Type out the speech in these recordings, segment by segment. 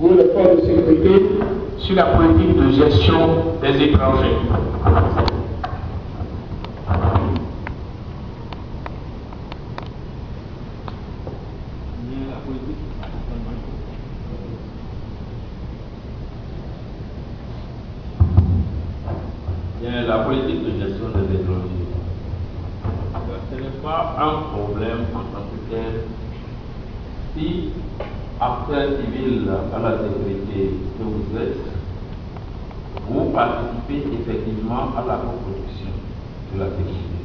ou le corps de sécurité sur la politique de gestion des étrangers. La politique de gestion des étrangers, ce n'est pas un problème en tant que tel. Si, acteur civil à la sécurité que vous êtes, vous participez effectivement à la reproduction de la sécurité.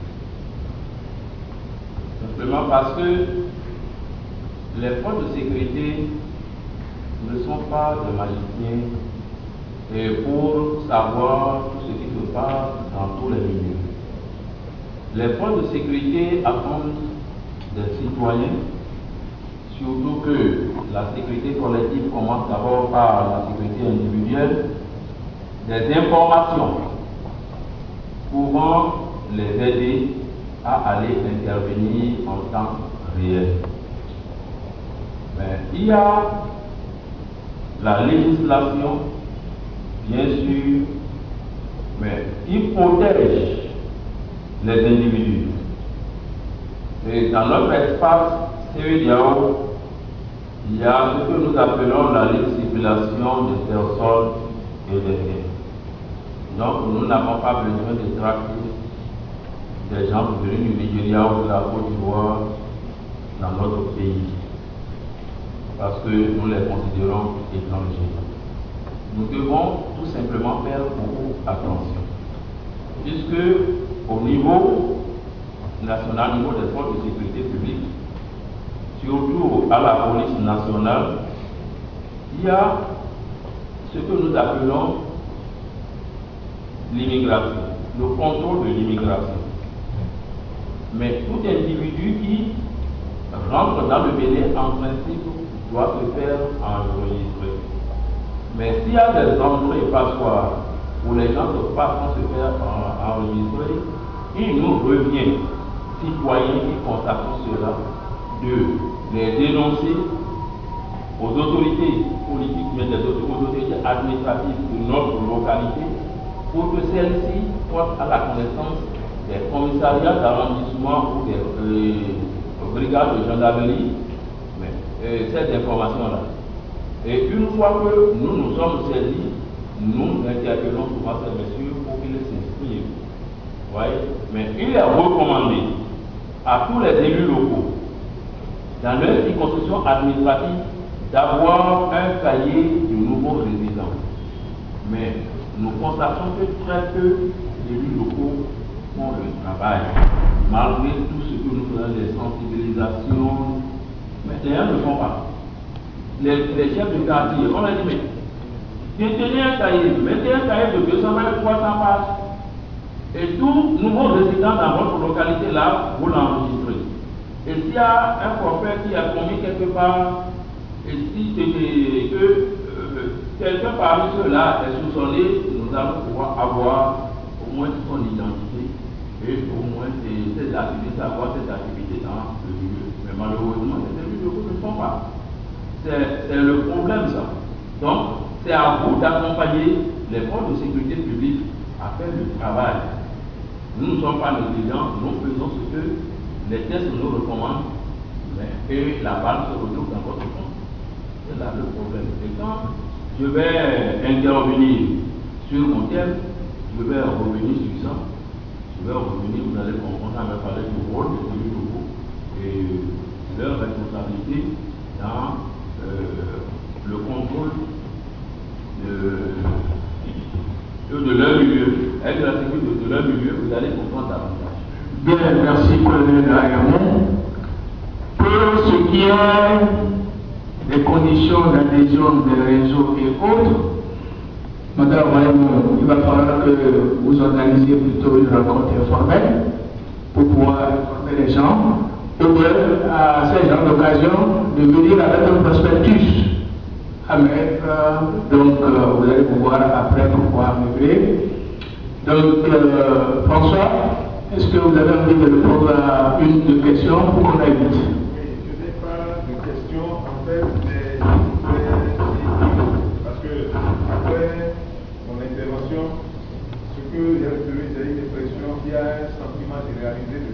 Simplement parce que les forces de sécurité ne sont pas des magiciens et pour savoir tout ce qui se passe dans tous les milieux. Les forces de sécurité attendent des citoyens, surtout que la sécurité collective commence d'abord par la sécurité individuelle, des informations pouvant les aider à aller intervenir en temps réel. Mais il y a la législation, bien sûr, mais qui protège les individus. Et dans notre espace CEDEAO, il y a ce que nous appelons la libre circulation des personnes et des biens. Donc nous n'avons pas besoin de traquer des gens venus du Nigeria ou de la Côte d'Ivoire dans notre pays, parce que nous les considérons étrangers. Nous devons tout simplement faire beaucoup attention, puisque au niveau national, au niveau des forces de sécurité publique, surtout à la police nationale, il y a ce que nous appelons l'immigration, le contrôle de l'immigration. Mais tout individu qui rentre dans le Bénin, en principe, doit se faire enregistrer. Mais s'il y a des entrées passoires où les gens ne passent sans se faire enregistrer, il nous revient, citoyens qui constatent cela, de les dénoncer aux autorités politiques, mais aux autorités administratives de notre localité, pour que celles-ci portent à la connaissance des commissariats d'arrondissement ou des brigades de gendarmerie, cette information-là. Et une fois que nous nous sommes saisis, nous interpellons souvent ces messieurs pour qu'ils s'instruisent. Mais il est recommandé à tous les élus locaux, dans leur circonscription administrative, d'avoir un cahier de nouveaux résidents. Mais nous constatons que très peu d'élus locaux font le travail, malgré tout ce que nous faisons, des sensibilisations, mais les gens ne font pas. Les chefs de quartier, on a dit, mais détenez un cahier, mettez un cahier de 200 à 300 pages, et tout nouveau résident dans votre localité là, vous l'enregistrez. Et s'il y a un forfait qui a commis quelque part, et si c'est que quelqu'un parmi ceux-là est soupçonné, nous allons pouvoir avoir au moins son identité et au moins ses activités, avoir cette activité dans le milieu. Mais malheureusement, les élus locaux ne font pas. C'est le problème, ça. Donc, c'est à vous d'accompagner les forces de sécurité publique à faire le travail. Nous ne sommes pas négligents, nous faisons ce que les tests nous recommandent, et la balle se retrouve dans votre compte. C'est là le problème. Et quand je vais intervenir sur mon thème, je vais revenir sur ça. Je vais revenir, vous allez comprendre, on va parler du rôle des élus locaux et leur responsabilité dans le contrôle de leur milieu. Avec la sécurité de leur milieu, vous allez comprendre davantage. Bien, merci colonel Agamon. Pour ce qui est des conditions d'adhésion des réseaux et autres, madame, il va falloir que vous organisiez plutôt une rencontre informelle pour pouvoir informer les gens, ou bien à ces gens d'occasion de venir avec un prospectus à mettre, donc vous allez pouvoir après pouvoir meubler. Donc François, est-ce que vous avez envie de répondre à une de questions pour qu'on aille vite? Je n'ai pas de questions, en fait,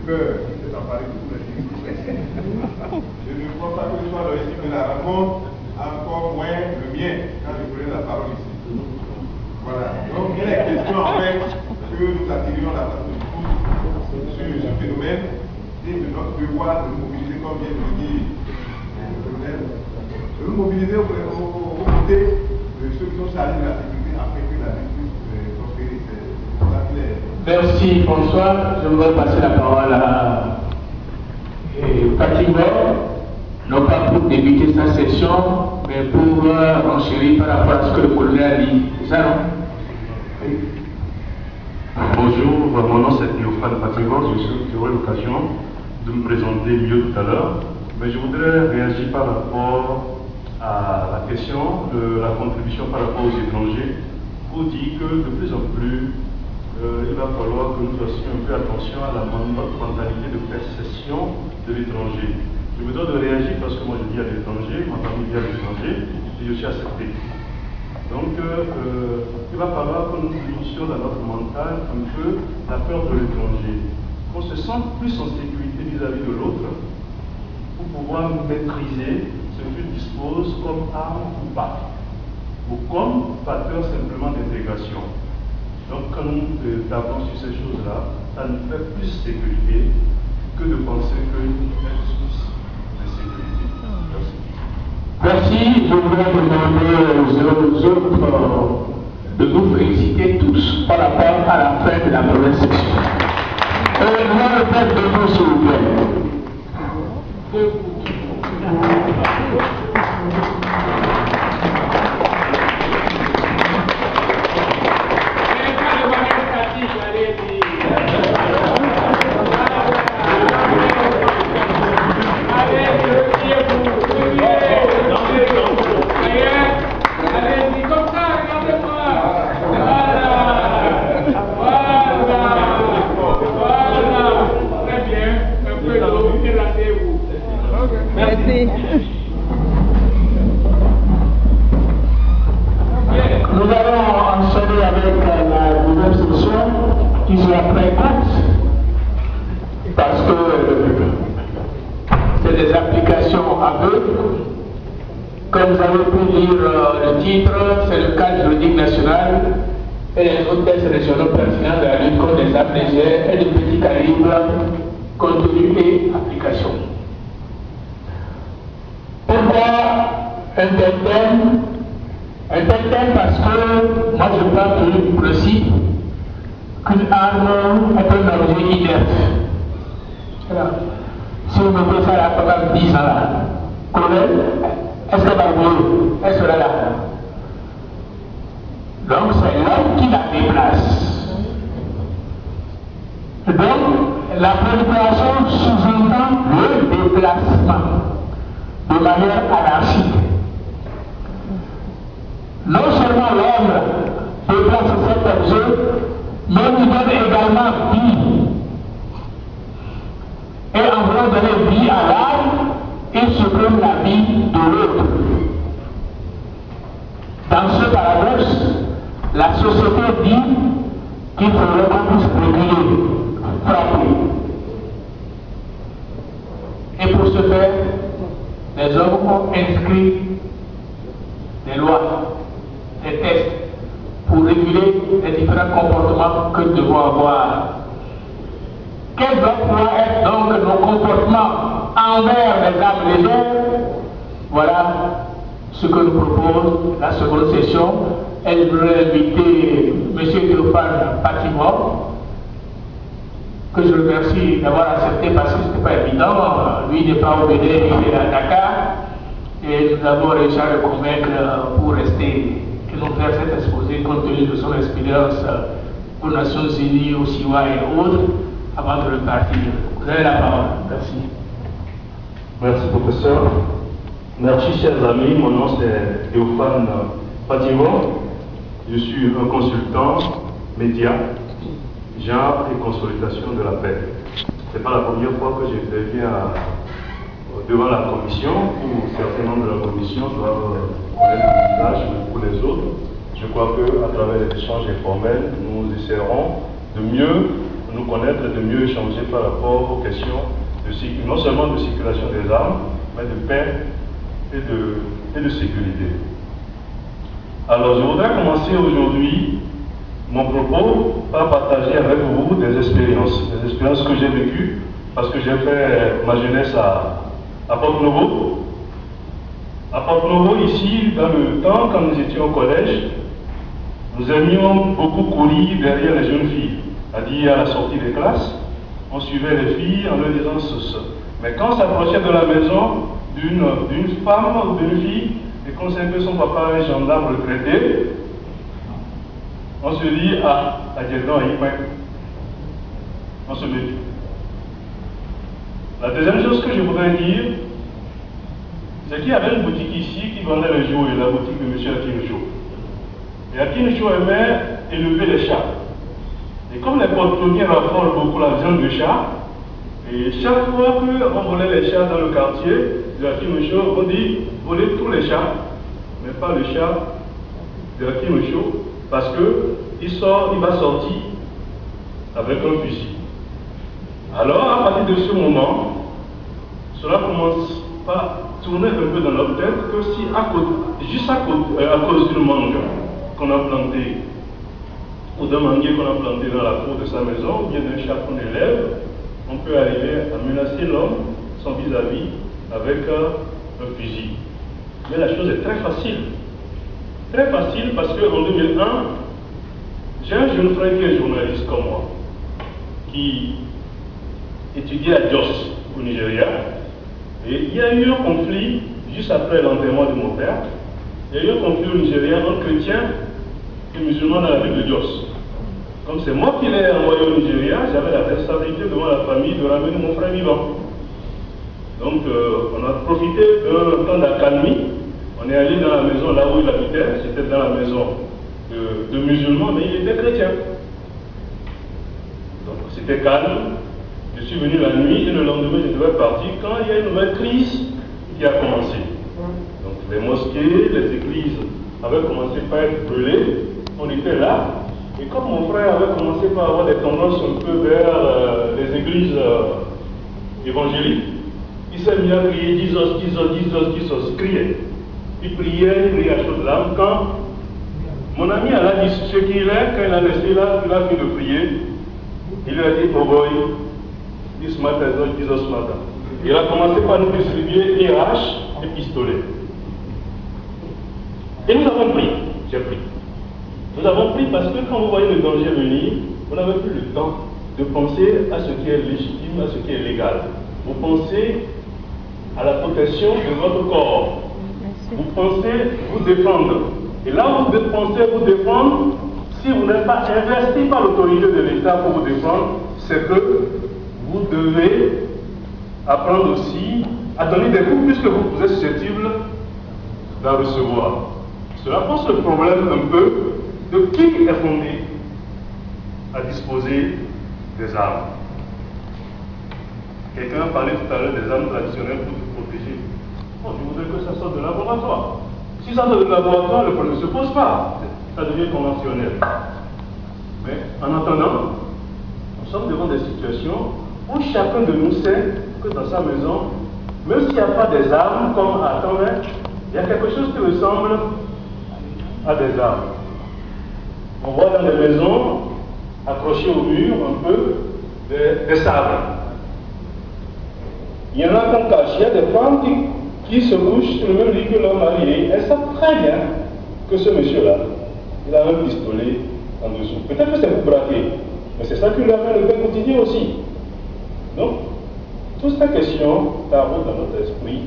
cœur qui s'est emparé de tous les livres. Je ne crois pas que ce soit le récit de la rencontre, encore moins le mien, quand je prenais la parole ici. Voilà. Donc il est question en fait que nous attirions l'attention de tous sur ce phénomène et de notre devoir de nous mobiliser, comme vient de le dire le colonel, de nous mobiliser aux côtés de ceux qui sont chargés de la sécurité afin que la vie puisse prospérer. C'est ça qu'il est. Merci François. Je voudrais passer la parole à Patrick Bord, non pas pour débuter sa session, mais pour renchérir par rapport à ce que le colonel a dit. C'est ça, non? Bonjour, mon nom c'est Théophane Patigor, j'aurai l'occasion de me présenter mieux tout à l'heure, mais je voudrais réagir par rapport à la question de la contribution par rapport aux étrangers pour dire que de plus en plus il va falloir que nous fassions un peu attention à notre mentalité de perception de l'étranger. Je me dois de réagir parce que moi je vis à l'étranger, ma famille vit à l'étranger et je suis accepté. Donc il va falloir que nous puissions dans notre mental un peu la peur de l'étranger, qu'on se sente plus en sécurité vis-à-vis de l'autre pour pouvoir maîtriser ce qu'il dispose comme arme ou pas, ou comme facteur simplement d'intégration. Donc quand nous tapons sur ces choses-là, ça nous fait plus sécurité que de penser qu'il y a une source de sécurité. Merci. Merci. Je voudrais demander aux autres de nous féliciter tous par rapport à la fin de la première section. Moi, le père de vous, s'il vous plaît. Nous allons enchaîner avec la deuxième section qui sera très courte parce que c'est des applications aveugles. Comme vous avez pu lire le titre, c'est le cadre juridique national et les autres textes régionaux pertinents de la lutte contre les armes légères et de petit calibre, contenu et application. Pourquoi un tel thème? Un tel thème parce que moi je pars du principe qu'une arme est un objet inerte. Voilà. Si vous mettez ça là pendant 10 ans là, colonel, est-ce qu'elle va bouger? Elle sera là. Donc c'est l'homme qui la déplace. Donc la prolifération sous-entend le déplacement de manière anarchique. Non seulement l'homme déplace cet objet, mais il donne également vie. Et en voulant donner vie à l'âme, il supprime la vie de l'autre. Dans ce paradoxe, la société dit qu'il faudrait qu'on puisse réguler, frapper. Et pour ce faire, les hommes ont inscrit des lois, des tests pour réguler les différents comportements que nous devons avoir. Quels doivent être donc nos comportements envers les armes légères? Voilà ce que nous propose la seconde session. Elle voudrait inviter M. Théophane Patimor, que je remercie d'avoir accepté parce que ce n'était pas évident. Lui n'est pas au Bénin, il est à Dakar. Et nous avons réussi à le convaincre pour rester et nous faire cet exposé compte tenu de son expérience aux Nations Unies, au SIWA et autres, avant de repartir. Vous avez la parole. Merci. Merci professeur. Merci chers amis, mon nom c'est Théophane Patimor. Je suis un consultant média, genre et consolidation de la paix. Ce n'est pas la première fois que j'interviens devant la commission, où certains membres de la commission doivent connaître le visage pour les autres. Je crois qu'à travers les échanges informels, nous essaierons de mieux nous connaître et de mieux échanger par rapport aux questions non seulement de circulation des armes, mais de paix et de sécurité. Alors je voudrais commencer aujourd'hui mon propos par partager avec vous des expériences que j'ai vécues, parce que j'ai fait ma jeunesse à Porte-Novo. À Porte-Novo, ici, dans le temps, quand nous étions au collège, nous aimions beaucoup courir derrière les jeunes filles, c'est-à-dire à la sortie des classes, on suivait les filles en leur disant ce. Mais quand on s'approchait de la maison d'une femme ou d'une fille, et qu'on sait que son papa est gendarme retraité, on se dit, on se méfie. La deuxième chose que je voudrais dire, c'est qu'il y avait une boutique ici qui vendait les jouets, la boutique de M. Akinucho. Et Akinucho aimait élever les chats. Et comme les porte-cloniers raffolent beaucoup la viande de chat, et chaque fois qu'on volait les chats dans le quartier de Akinucho, on dit voler tous les chats, mais pas le chat de Akinucho, parce qu'il va sortir avec un fusil. Alors, à partir de ce moment, cela commence par tourner un peu dans notre tête que si, juste à cause d'une mangue qu'on a plantée, ou d'un manguier qu'on a planté dans la cour de sa maison, ou bien d'un chat qu'on élève, on peut arriver à menacer l'homme, son vis-à-vis, avec un fusil. Mais la chose est très facile. Très facile parce qu'en 2001, j'ai un jeune frère qui est journaliste comme moi, qui étudiait à Jos, au Nigeria. Et il y a eu un conflit, juste après l'enterrement de mon père, il y a eu un conflit au Nigeria entre chrétiens et musulmans dans la ville de Jos. Comme c'est moi qui l'ai envoyé au Nigeria, j'avais la responsabilité devant la famille de ramener mon frère vivant. Donc on a profité d'un temps d'accalmie. On est allé dans la maison là où il habitait, c'était dans la maison de musulmans, mais il était chrétien. Donc c'était calme. Je suis venu la nuit et le lendemain je devais partir quand il y a une nouvelle crise qui a commencé. Donc les mosquées, les églises avaient commencé par être brûlées. On était là. Et comme mon frère avait commencé par avoir des tendances un peu vers les églises évangéliques, il s'est mis à crier Jesus, Jesus, Jesus, Jesus, crier. Il priait à chaudes larmes. Quand mon ami a dit ce qu'il est, quand il a laissé là, il a fini de prier, il lui a dit, oh boy, this matter is not Jesus matter. Il a commencé par nous distribuer RH et pistolets. Et nous avons pris, j'ai pris. Nous avons pris parce que quand vous voyez le danger venir, vous n'avez plus le temps de penser à ce qui est légitime, à ce qui est légal. Vous pensez à la protection de votre corps. Vous pensez vous défendre. Et là où vous pensez vous défendre, si vous n'êtes pas investi par l'autorité de l'État pour vous défendre, c'est que vous devez apprendre aussi à donner des coups puisque vous êtes susceptible d'en recevoir. Cela pose le problème un peu de qui est fondé à disposer des armes. Quelqu'un a parlé tout à l'heure des armes traditionnelles pour se protéger. Bon, je voudrais que ça sorte de laboratoire. Si ça sort de laboratoire, le problème ne se pose pas. Ça devient conventionnel. Mais en attendant, nous sommes devant des situations où chacun de nous sait que dans sa maison, même s'il n'y a pas des armes comme à Tomet, il y a quelque chose qui ressemble à des armes. On voit dans les maisons, accrochés au mur un peu, des sabres. Il y en a qu'on cache. Il y a des femmes qui se couchent sur le même lit que leur mari. Et elles savent très bien que ce monsieur-là, il a un pistolet en dessous. Peut-être que c'est pour braquer, mais c'est ça qui lui a fait le pain quotidien aussi. Donc, toutes ces questions taraudent dans notre esprit.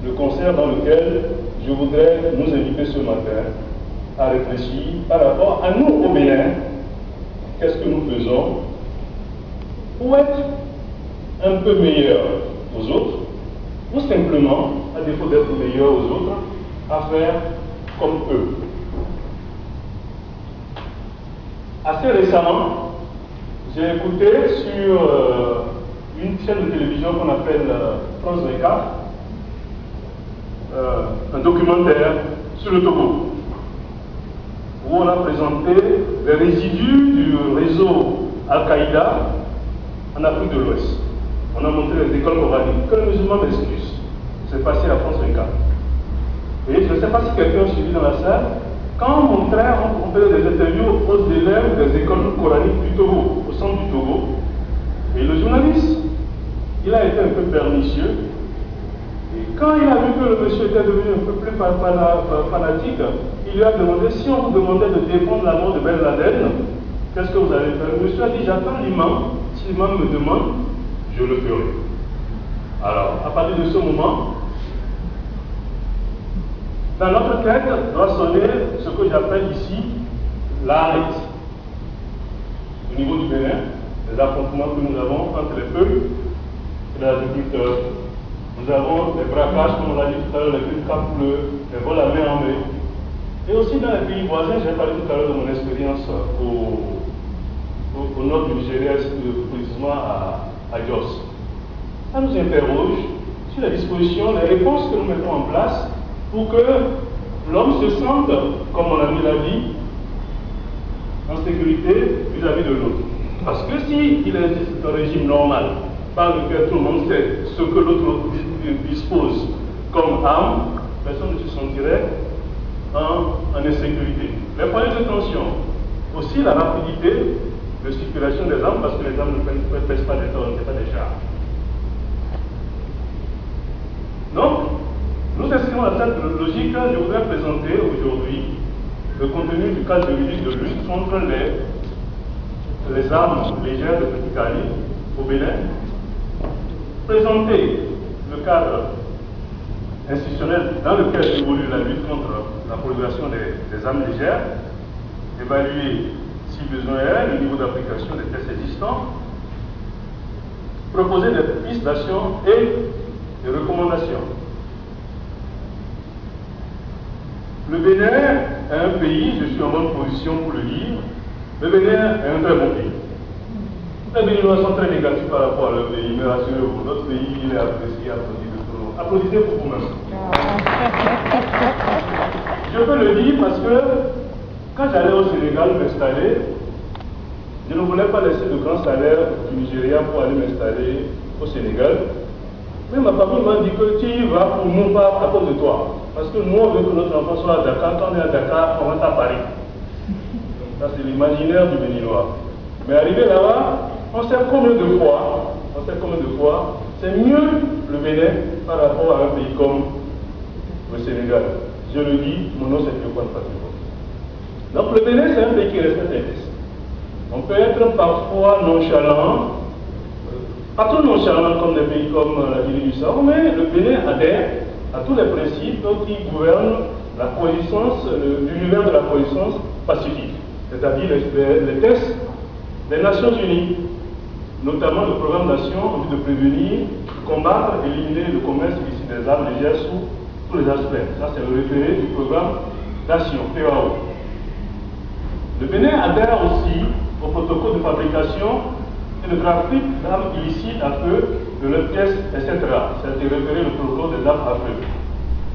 Le concert dans lequel je voudrais nous inviter ce matin à réfléchir par rapport à nous au Bénin. Qu'est-ce que nous faisons pour être un peu meilleurs aux autres, ou simplement, à défaut d'être meilleurs aux autres, à faire comme eux. Assez récemment, j'ai écouté sur une chaîne de télévision qu'on appelle France 24, un documentaire sur le Togo, où on a présenté les résidus du réseau Al-Qaïda en Afrique de l'Ouest. On a montré les écoles coraniques. Que les musulmans m'excusent. C'est passé à France 24. Et je ne sais pas si quelqu'un a suivi dans la salle. Quand on montrait, on faisait des interviews aux élèves des écoles coraniques du Togo, au centre du Togo. Et le journaliste, il a été un peu pernicieux. Et quand il a vu que le monsieur était devenu un peu plus fanatique, il lui a demandé si on vous demandait de défendre la mort de Ben Laden, qu'est-ce que vous allez faire? Le monsieur a dit j'attends l'imam, si l'imam me demande, je le ferai. Alors, à partir de ce moment, dans notre tête doit sonner ce que j'appelle ici l'arrêt. Au niveau du Bénin, les affrontements que nous avons entre les peuples et les agriculteurs. Nous avons des braquages, comme on l'a dit tout à l'heure, les bulles cap bleues, les vols à main en main. Et aussi dans les pays voisins, j'ai parlé tout à l'heure de mon expérience au nord du Nigeria, précisément à Jos. Ça nous interroge sur les dispositions, les réponses que nous mettons en place pour que l'homme se sente, comme mon ami l'a dit, en sécurité vis-à-vis de l'autre. Parce que si il existe un régime normal, par lequel tout le monde sait ce que l'autre dispose comme arme, personne ne se sentirait en insécurité. Les points de tension, aussi la rapidité de circulation des armes, parce que les armes ne pèsent pas des tonnes, ce pas des chars. Donc, nous inscrivons à cette logique. Je voudrais présenter aujourd'hui le contenu du cadre juridique de lutte contre les armes légères de petit calibre au Bénin, présenter le cadre institutionnel dans lequel évolue la lutte contre la prolifération des armes légères, évaluer, si besoin est, le niveau d'application des tests existants, proposer des pistes d'action et des recommandations. Le Bénin est un pays, je suis en bonne position pour le dire, le Bénin est un très bon pays. Les Béninois sont très négatifs par rapport à leur pays, mais rassurez-vous, notre pays il est apprécié, applaudi de tout le monde. Applaudissez pour vous-même. Je peux le dire parce que quand j'allais au Sénégal m'installer, je ne voulais pas laisser de grands salaires du Nigeria pour aller m'installer au Sénégal. Mais ma famille m'a dit que tu y vas pour nous, pas à cause de toi. Parce que nous, on veut que notre enfant soit à Dakar. Quand on est à Dakar, on rentre à Paris. Ça, c'est l'imaginaire du Béninois. Mais arrivé là-bas, on sait combien de fois, c'est mieux le Bénin par rapport à un pays comme le Sénégal. Je le dis, mon nom c'est Théophane Patrick. Donc le Bénin, c'est un pays qui respecte les tests. On peut être parfois nonchalant, pas trop nonchalant comme des pays comme la Guinée-Bissau, mais le Bénin adhère à tous les principes qui gouvernent la coexistence, l'univers de la coexistence pacifique, c'est-à-dire les tests des Nations Unies, notamment le programme d'action en vue de prévenir, combattre, éliminer le commerce illicite des armes légères sous tous les aspects. Ça, c'est le référé du programme d'action, PAO. Le Bénin adhère aussi au protocole de fabrication et de trafic d'armes illicites à feu, de leurs pièces, etc. Ça a été référé le protocole des armes à feu.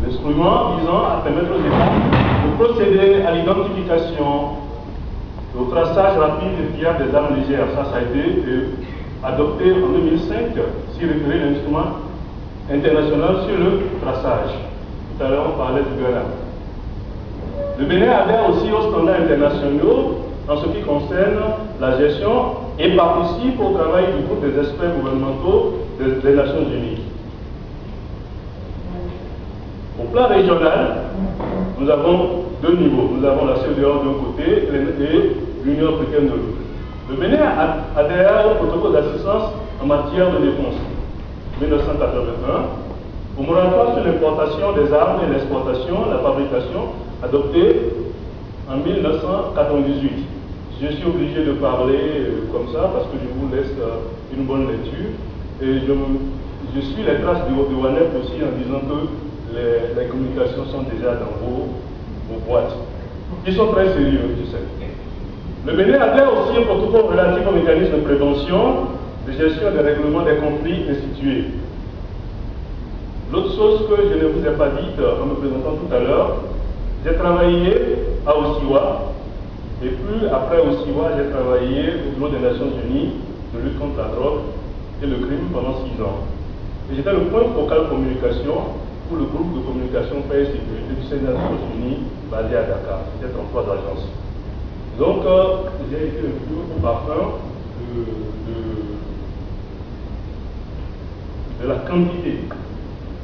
L'instrument visant à permettre aux États de procéder à l'identification, au traçage rapide et fiable des armes légères. Ça a été adopté en 2005, si référé l'instrument international sur le traçage. Tout à l'heure, on parlait du Ghana. Le Bénin adhère aussi aux standards internationaux en ce qui concerne la gestion et participe au travail du groupe des experts gouvernementaux des Nations Unies. Au plan régional, nous avons deux niveaux. Nous avons la CEDEAO d'un côté et l'Union africaine de l'autre. Le Bénin adhère au protocole d'assistance en matière de défense 1981, au moratoire sur l'importation des armes et l'exportation, la fabrication, adopté en 1998. Je suis obligé de parler comme ça parce que je vous laisse une bonne lecture. Et je suis les traces de WANEP aussi en disant que les communications sont déjà dans vos boîtes. Ils sont très sérieux, je sais. Le Bénin adhère aussi au protocole relatif au mécanisme de prévention, de gestion des règlements des conflits institués. L'autre chose que je ne vous ai pas dite en me présentant tout à l'heure, j'ai travaillé à Osiwa Et puis après au CIWA, j'ai travaillé au bureau des Nations Unies de lutte contre la drogue et le crime pendant 6 ans. Et j'étais le point focal communication pour le groupe de communication paix et sécurité du Sénat des Nations Unies basé à Dakar. C'était 33 agences. Donc j'ai été le plus haut parfum de la quantité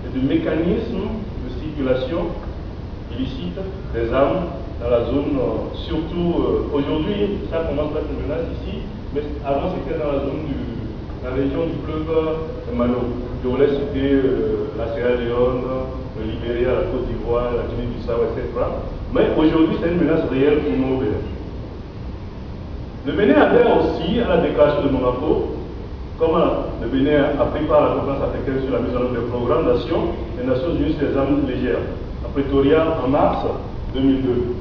et du mécanisme de circulation illicite des armes dans la zone, surtout aujourd'hui, ça commence à être une menace ici, mais avant c'était dans la région du fleuve Malo. Je voulais citer la Sierra Leone, le Libéria, la Côte d'Ivoire, la Guinée-Bissau, etc. Mais aujourd'hui, c'est une menace réelle pour nous au Bénin. Le Bénin adhère aussi à la déclaration de Monaco, comme le Bénin a pris part à la conférence africaine sur la mise en œuvre des programmes d'action des Nations Unies sur les armes légères, à Pretoria en mars 2002.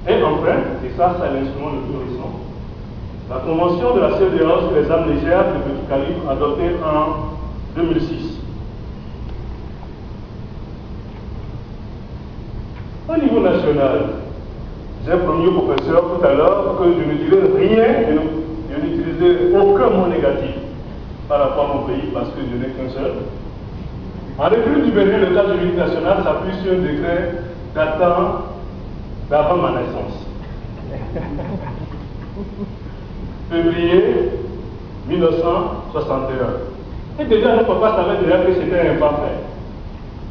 Et enfin, et ça c'est l'instrument le plus récent, la convention de la CEDEAO sur les armes légères de petit calibre adoptée en 2006. Au niveau national, j'ai promis au professeur tout à l'heure que je ne dirais rien, je n'utilisais aucun mot négatif par rapport à mon pays parce que je n'ai qu'un seul. En République du Bénin, le cadre juridique national s'appuie sur un décret datant d'avant ma naissance. Février 1961. Et déjà, notre papa savait déjà que c'était imparfait.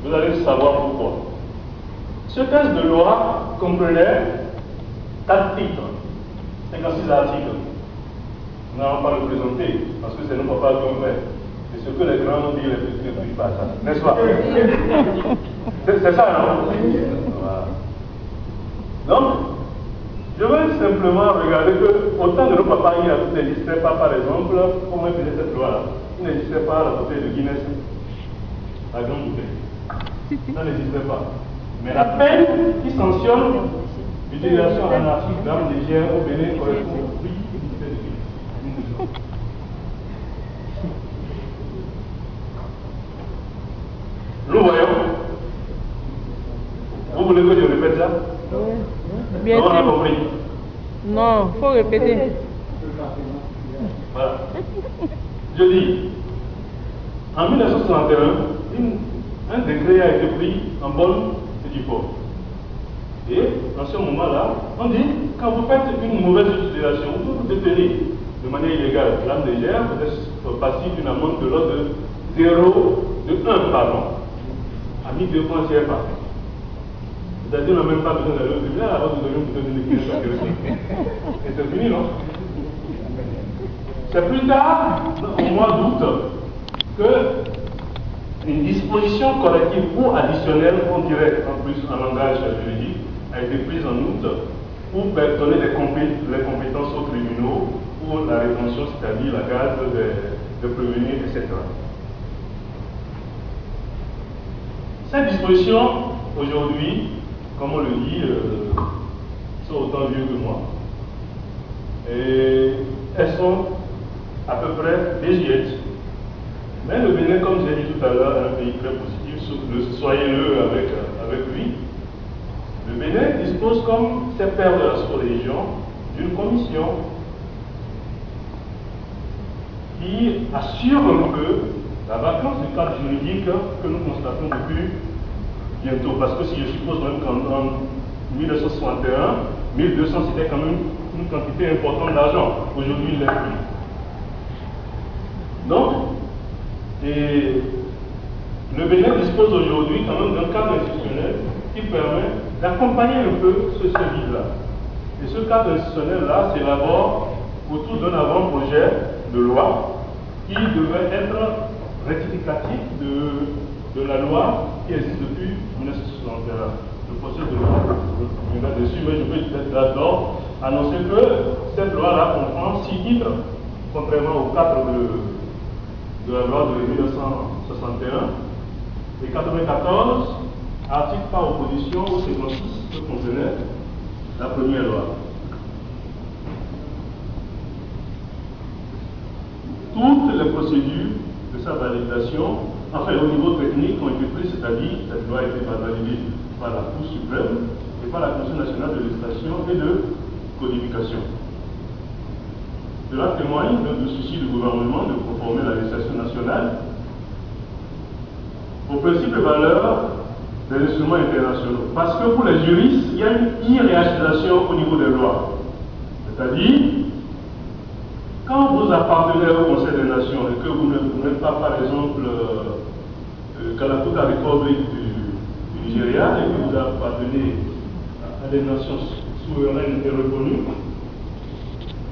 Vous allez savoir pourquoi. Ce texte de loi comprenait 4 titres, 56 articles. Nous n'allons pas le présenter, parce que c'est nos papas qui ont fait. Et ce que les grands ont dit, les petits ne disent pas ça. N'est-ce pas? C'est ça, non? Voilà. Donc, je veux simplement regarder que, au temps de nos papas, il n'existait pas, par exemple, comment ils faisaient cette loi-là. Il n'existait pas à la côté de Guinness, la grande bouteille. Ça n'existait pas. Mais la peine qui sanctionne l'utilisation anarchique d'armes légères au Bénin correspond au prix qui était de Guinness. Nous voyons. Vous voulez que je répète ça? Bien sûr. On a sûr. compris. Non, il faut répéter. Voilà. Je dis, en 1961, un décret a été pris en bonne et due forme. Et dans ce moment-là, on dit, quand vous faites une mauvaise utilisation, vous détenez de manière illégale l'arme légère, vous êtes passible d'une amende de l'ordre de 1, pardon, à 1200 CFA. C'est-à-dire qu'on n'a même pas besoin d'aller au tribunal avant de donner une bouteille de Guinness agressif. Et c'est fini, non? C'est plus tard, au mois d'août, que une disposition corrective ou additionnelle, on dirait en plus en langage juridique, a été prise en août pour donner les compétences aux tribunaux pour la rétention, c'est-à-dire la garde de prévenir, etc. Cette disposition, aujourd'hui, comme on le dit, sont autant vieux que moi. Et elles sont à peu près désuètes. Mais le Bénin, comme j'ai dit tout à l'heure, est un pays très positif, soyez-le avec lui. Le Bénin dispose, comme ses pairs de la sous-région, d'une commission qui assure un peu la vacance du cadre juridique que nous constatons depuis bientôt. Parce que si je suppose même qu'en 1961, 1200 c'était quand même une quantité importante d'argent. Aujourd'hui, il l'est plus. Donc, le Bénin dispose aujourd'hui quand même d'un cadre institutionnel qui permet d'accompagner un peu ce vide-là. Et ce cadre institutionnel-là s'élabore autour d'un avant-projet de loi qui devait être rectificatif de la loi qui existe depuis 1961. Le procès de loi, je reviendrai dessus, mais je vais peut-être d'abord annoncer que cette loi-là comprend 6 titres, contrairement aux 4 de la loi de 1961, et 94 articles par opposition au 56 que contenait la première loi. Toutes les procédures de sa validation, enfin au niveau technique, ont été prises, c'est-à-dire cette loi a été validée par la Cour suprême et par la Commission nationale de législation et de codification. Cela témoigne du souci du gouvernement de conformer la législation nationale aux principes et valeurs des instruments internationaux. Parce que pour les juristes, il y a une irréalisation au niveau des lois. C'est-à-dire, quand vous appartenez au Conseil des Nations et que vous n'êtes pas, par exemple, Kalakuta Republic du Nigeria, et que vous appartenez à des nations souveraines et reconnues,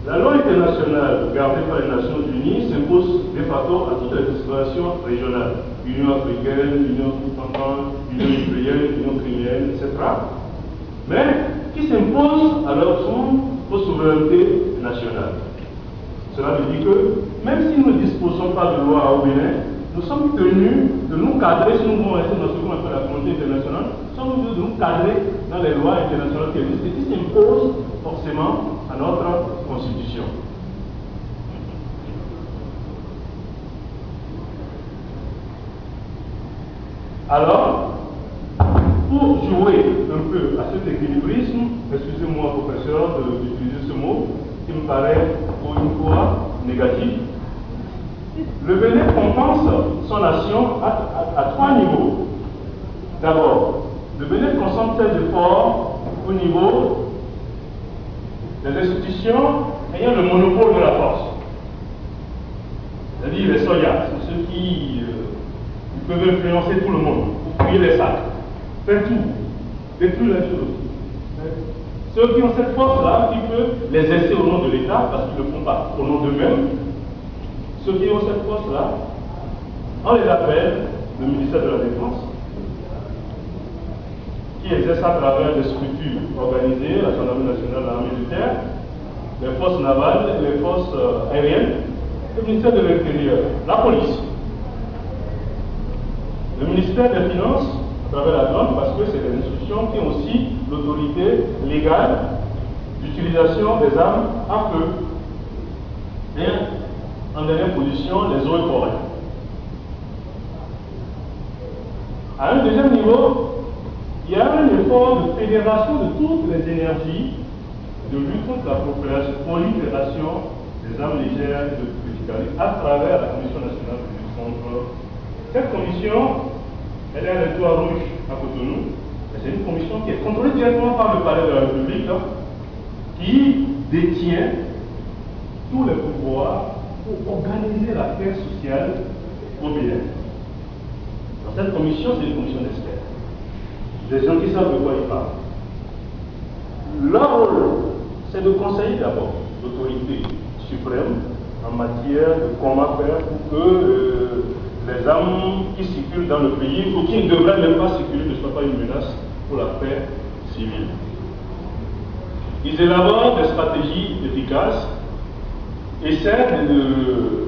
la loi internationale gardée par les Nations Unies s'impose de facto à toutes les explorations régionales, Union africaine, Union sous-continentale, Union ukrainienne, Union criminelle, etc. Mais qui s'impose à leur tour aux souverainetés nationales. Cela veut dire que même si nous ne disposons pas de loi au Bénin, nous sommes tenus de nous cadrer, si nous voulons rester dans ce qu'on appelle la communauté internationale, nous sommes tenus de nous cadrer dans les lois internationales qui existent et qui s'imposent forcément à notre constitution. Alors, pour jouer un peu à cet équilibrisme, excusez-moi professeur d'utiliser ce mot, qui me paraît pour une fois négatif, le Bénin compense son action à trois niveaux. D'abord, le Bénin concentre ses efforts au niveau des institutions ayant le monopole de la force. C'est-à-dire les soldats, c'est ceux qui peuvent influencer tout le monde, fouiller les sacs, faire tout, détruire les choses. Ceux qui ont cette force-là, qui peuvent les exercer au nom de l'État, parce qu'ils ne le font pas au nom d'eux-mêmes, ceux qui ont cette force-là, on les appelle le ministère de la Défense, qui exerce à travers des structures organisées, la gendarmerie nationale, l'armée de terre, les forces navales, les forces aériennes, le ministère de l'Intérieur, la police, le ministère des Finances, à travers la douane, parce que c'est des institutions qui ont aussi l'autorité légale d'utilisation des armes à feu. Et en dernière position, les eaux et forêts. À un deuxième niveau, il y a un effort de fédération de toutes les énergies de lutte contre la prolifération des armes légères et de petits calibres à travers la Commission nationale de lutte contre. Cette commission, elle est à l'étoile rouge à Cotonou. C'est une commission qui est contrôlée directement par le palais de la République, qui détient tous les pouvoirs pour organiser la paix sociale au Bénin. Dans cette commission, c'est une commission d'experts. Des gens qui savent de quoi ils parlent. Leur rôle, c'est de conseiller d'abord l'autorité suprême en matière de comment faire pour que les armes qui circulent dans le pays, ou qui ne devraient même pas circuler, ne soient pas une menace pour la paix civile. Ils élaborent des stratégies efficaces, essaient de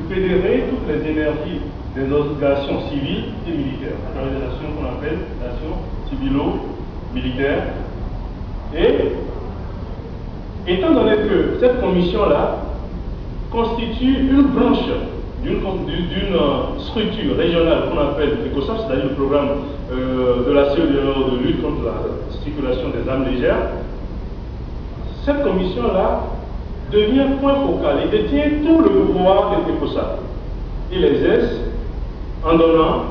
fédérer toutes les énergies des organisations civiles et militaires, à travers des nations qu'on appelle nations civilo-militaires. Et étant donné que cette commission-là constitue une branche d'une structure régionale qu'on appelle ECOSAF, c'est-à-dire le programme de la CEDEAO de lutte contre la circulation des armes légères, cette commission-là devient point focal et détient tout le pouvoir de l'ECOSAF. Il exerce en donnant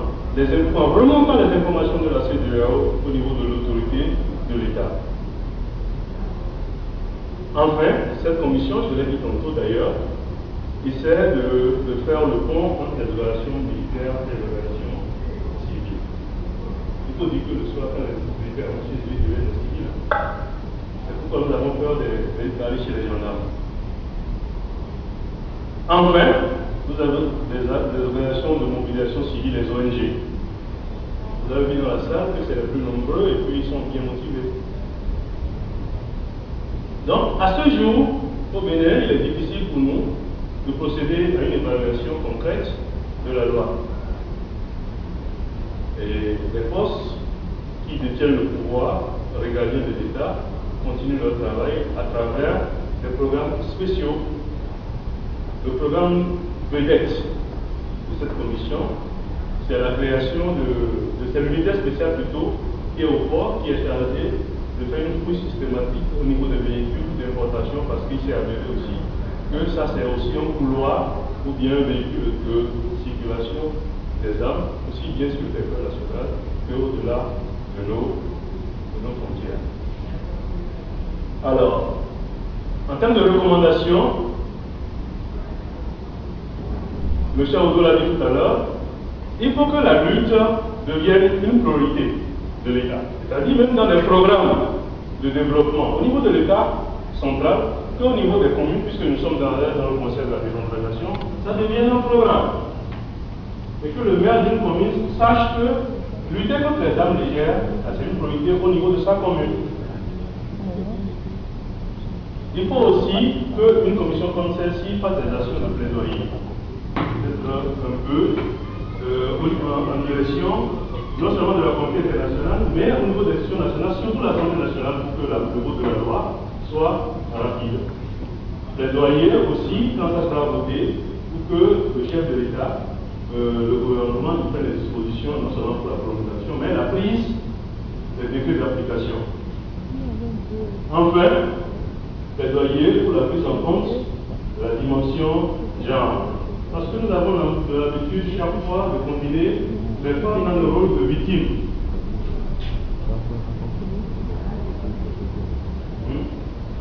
en remontant les informations de la CEDEAO au niveau de l'autorité de l'État. Enfin, cette commission, je l'ai dit tantôt d'ailleurs, essaie de faire le pont entre les relations militaires et les relations civiles. Il faut dire que le soir, quand les militaires ont chez lui, deviennent des civils. C'est pourquoi nous avons peur d'aller chez les gendarmes. Enfin, nous avons des organisations de mobilisation civile, les ONG. Vous avez vu dans la salle que c'est les plus nombreux et puis ils sont bien motivés. Donc, à ce jour, au Bénin, il est difficile pour nous de procéder à une évaluation concrète de la loi. Et les forces qui détiennent le pouvoir régalien de l'État continuent leur travail à travers des programmes spéciaux. Le programme vedette de cette commission, c'est la création de cette unité spéciale plutôt, qui est au port, qui est chargée de faire une fouille systématique au niveau des véhicules d'importation parce qu'il s'est avéré aussi que ça c'est aussi un couloir ou bien un véhicule de circulation des armes, aussi bien sur le territoire national qu'au-delà de nos frontières. Alors, en termes de recommandations, M. Aoudou l'a dit tout à l'heure, il faut que la lutte devienne une priorité de l'État. C'est-à-dire même dans les programmes de développement au niveau de l'État central qu'au niveau des communes, puisque nous sommes dans le conseil de la décentralisation, ça devient un programme. Et que le maire d'une commune sache que lutter contre les armes légères, c'est une priorité au niveau de sa commune. Il faut aussi qu'une commission comme celle-ci fasse des actions de plaidoyer, peut-être un peu en direction non seulement de la communauté internationale, mais au niveau des institutions nationales, surtout l'Assemblée nationale, pour que le vote de la loi soit rapide. Plaidoyer aussi, quand ça sera voté, pour que le chef de l'État, le gouvernement, prenne les dispositions, non seulement pour la promulgation, mais la prise des décrets d'application. Enfin, plaidoyer pour la prise en compte de la dimension genre. Parce que nous avons l'habitude chaque fois de combiner les femmes dans le rôle de victime.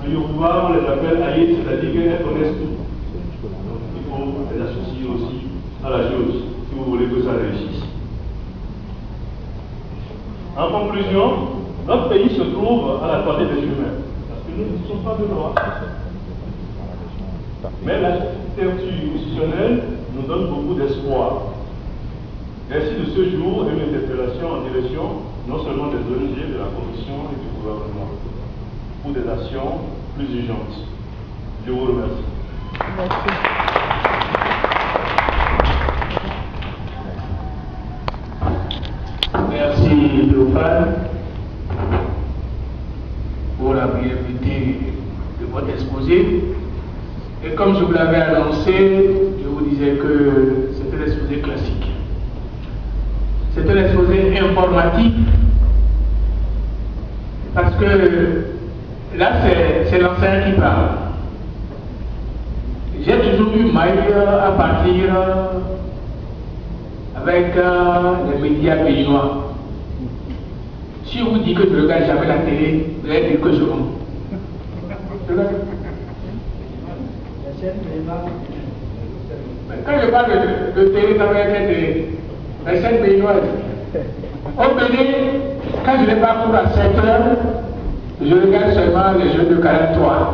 En Yoruba, on les appelle aïe, c'est-à-dire qu'elles connaissent tout. Donc il faut les associer aussi à la chose, si vous voulez que ça réussisse. En conclusion, notre pays se trouve à la croisée des chemins. Parce que nous ne sommes pas de loi. Mais la structure institutionnelle nous donne beaucoup d'espoir. Ainsi, de ce jour, une interpellation en direction non seulement des ONG, de la Commission et du gouvernement, pour des actions plus urgentes. Je vous remercie. Merci. Merci Léopold pour la brièveté de votre exposé. Et comme je vous l'avais annoncé, je vous disais que c'était l'exposé classique. C'est un exposé informatique parce que là c'est l'enseignant qui parle. J'ai toujours eu mal à partir avec les médias béninois. Si je vous dis que je ne regarde jamais la télé, vous allez dire que je honte. Quand je parle de télé, ça va être la chaîne béninoise. Au Bénin, quand je n'ai pas cours à 7 heures, je regarde seulement les jeux de 43.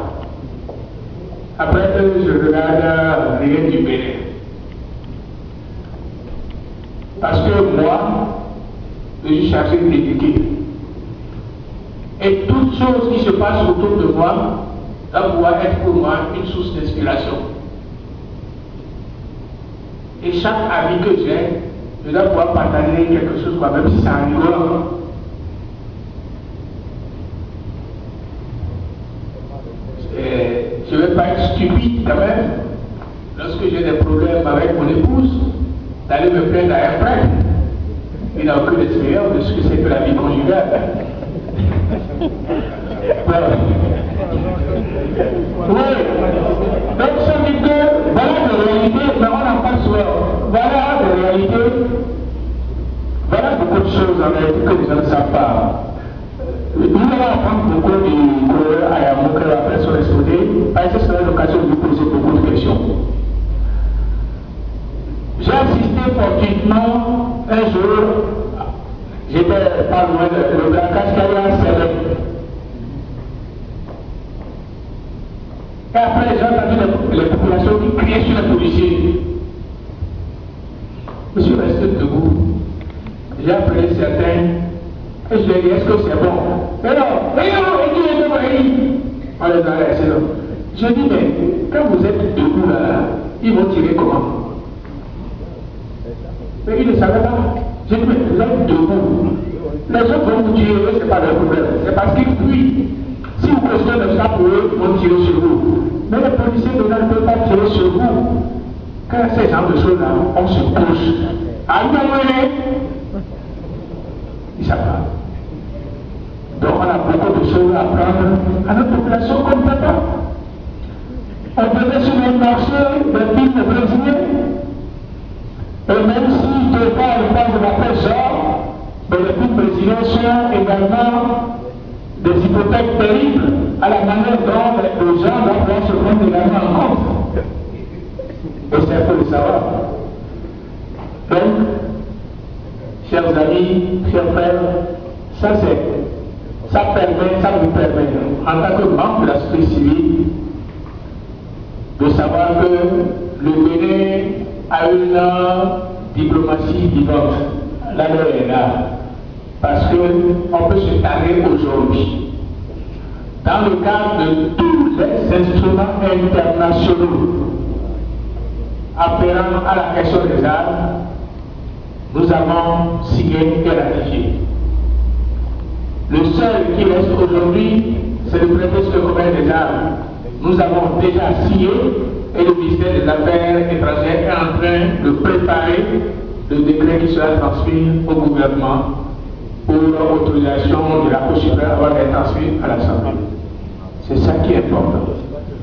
Après, je regarde rien du Bénin. Parce que moi, je suis chargé d'éduquer. Et toutes choses qui se passent autour de moi doivent pouvoir être pour moi une source d'inspiration. Et chaque avis que j'ai, je dois pouvoir partager quelque chose, même si c'est en rigolant. Je ne vais pas être stupide quand même, lorsque j'ai des problèmes avec mon épouse, d'aller me plaindre à un frère. Il n'a aucune expérience de ce que c'est que la vie conjugale. Voilà. Oui. Donc ça veut dire que voilà des réalités, mais on n'en parle souvent. Voilà des réalités. Voilà beaucoup de choses en réalité que les gens ne savent pas. Nous allons apprendre beaucoup du coureur Ayamo après son exposé, parce que ce sera l'occasion de vous poser beaucoup de questions. J'ai assisté fortuitement un jour, j'étais pas loin de le braquage Kaya Sélé. Et après, j'ai entendu les populations qui criaient sur les policiers. Je suis resté debout. J'ai appelé certains. Et je lui ai dit, est-ce que c'est bon? Mais non, on les a laissés là. Je dis, mais quand vous êtes debout là, ils vont tirer comment? Mais ils ne savaient pas. J'ai dit, mais vous êtes debout. Les autres vont vous tirer, ce n'est pas leur problème. C'est parce qu'ils fuient. Si vous questionnez ça pour eux, ils vont tirer sur vous. Mais les policiers ne peuvent pas tirer sur vous. Quand ces gens de choses là, on se couche. Aïe, ils ne savent pas. Donc on a beaucoup de choses doit apprendre à notre population comme papa. On devait sur le marché des films brésiliens. Et même si je parle pas de la paix genre, mais les films brésiliens sont également des hypothèques terribles à la manière dont les gens doivent pouvoir se prendre également en compte. Et c'est un peu le savoir. Donc, chers amis, chers frères, ça nous permet, en tant que membre de la société civile, de savoir que le Bénin a une diplomatie vivante. La leur est là. Parce qu'on peut se targuer aujourd'hui. Dans le cadre de tous les instruments internationaux afférents à la question des armes, nous avons signé et ratifié. Le seul qui reste aujourd'hui, c'est le traité sur le commerce des armes. Nous avons déjà signé et le ministère des Affaires étrangères est en train de préparer le décret qui sera transmis au gouvernement pour l'autorisation de la Cour suprême avant d'être transmis à l'Assemblée. C'est ça qui est important.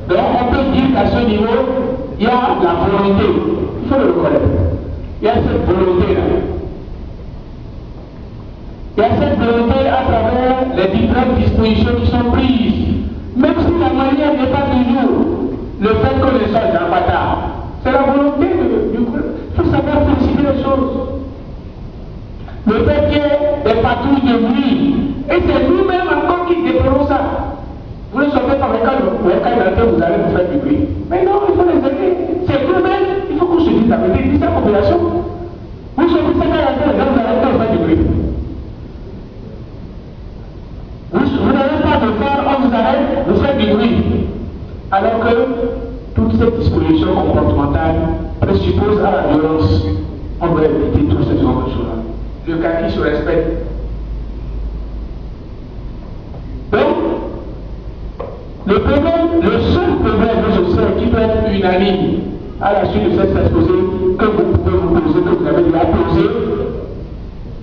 Donc on peut dire qu'à ce niveau, il y a la volonté, il faut le reconnaître. Il y a cette volonté-là. Il y a cette volonté à travers les différentes dispositions qui sont prises. Même si la manière n'est pas toujours le fait que les choses n'en pas tard. C'est la volonté du gouvernement. Il faut savoir féliciter les choses. Le fait qu'il y ait des patrouilles de nuit, et c'est nous-mêmes encore qui déplorons ça. Vous ne sortez pas avec vous allez vous faire du bruit. Mais non, il faut les aider. C'est nous-mêmes, il faut qu'on se dise la vérité, dis la population. Vous sortez ça quand vous allez faire du bruit. Vous n'avez pas de faire, on vous arrête, vous faites du bruit. Alors que toute cette disposition comportementale présuppose à la violence. On doit éviter tout ce genre de choses-là. Le cas qui se respecte. Donc, le seul problème je sais qui peut être unanime à la suite de cette exposé que vous pouvez vous poser, que vous avez déjà posé,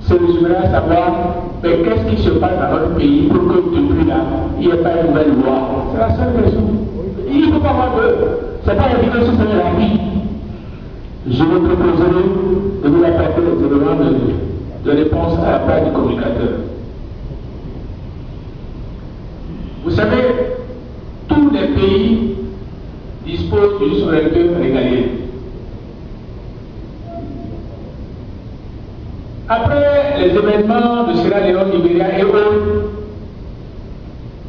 c'est de se savoir mais qu'est-ce qui se passe dans notre pays pour que depuis là, il n'y ait pas une nouvelle loi. C'est la seule raison. Il ne faut pas avoir de. Ce n'est pas évident si c'est la vie. Je vous proposerai de vous apporter les éléments de réponse à la part du communicateur. Vous savez, tous les pays disposent d'une souveraineté régalienne. Après les événements de Sierra Leone, Libéria et autres,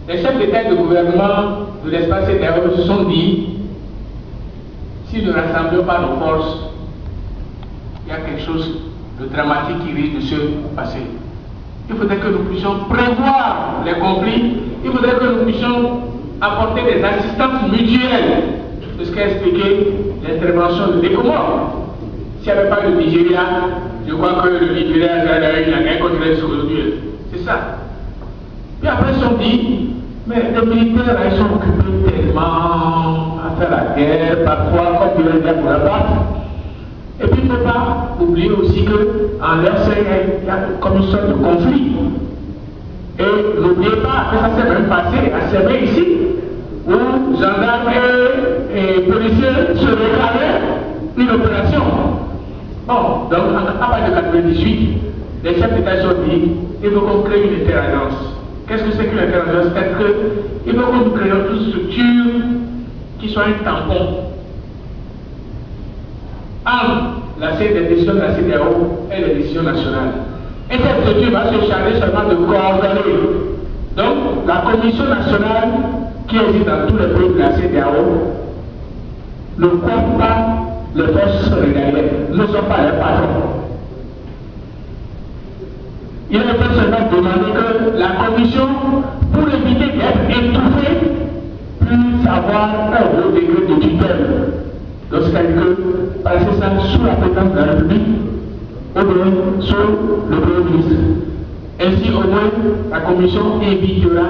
les chefs d'État et de gouvernement de l'espace CEDEAO se sont dit, si nous ne rassemblons pas nos forces, il y a quelque chose de dramatique qui risque de se passer. Il faudrait que nous puissions prévoir les conflits, il faudrait que nous puissions apporter des assistances mutuelles. C'est ce qu'a expliqué l'intervention de l'ECOMOR. S'il n'y avait pas le Nigeria, je crois que le Nigeria a eu la guerre contre les aujourd'hui. C'est ça. Puis après, ils se sont dit, mais les militaires, ils sont occupés tellement à faire la guerre, parfois, comme ils veulent dire pour la battre. Et puis, il ne faut pas oublier aussi qu'en leur sein, il y a comme une sorte de conflit. Et n'oubliez pas, ça s'est même passé à Sévé ici, où gendarmes et policiers se réclamaient une opération. Bon, donc à partir de 1998, les chefs d'État ont dit il faut qu'on crée une interalliance. Qu'est-ce que c'est qu'une interalliance? C'est qu'il faut que nous créions une structure qui soit un tampon entre les décisions de la CEDEAO et les décisions nationales. Et cette structure va se charger seulement de coordonner. Donc, la commission nationale qui existe dans tous les pays de la CEDEAO ne compte pas les forces régaliennes, ne sont pas les patrons. Il ne peut seulement demander que la commission, pour éviter d'être étouffée, puisse avoir un haut degré de tutelle. Donc, c'est-à-dire que passer ça sous la présidence de la République ou bien sous le Premier ministre. Ainsi, au moins, la commission évitera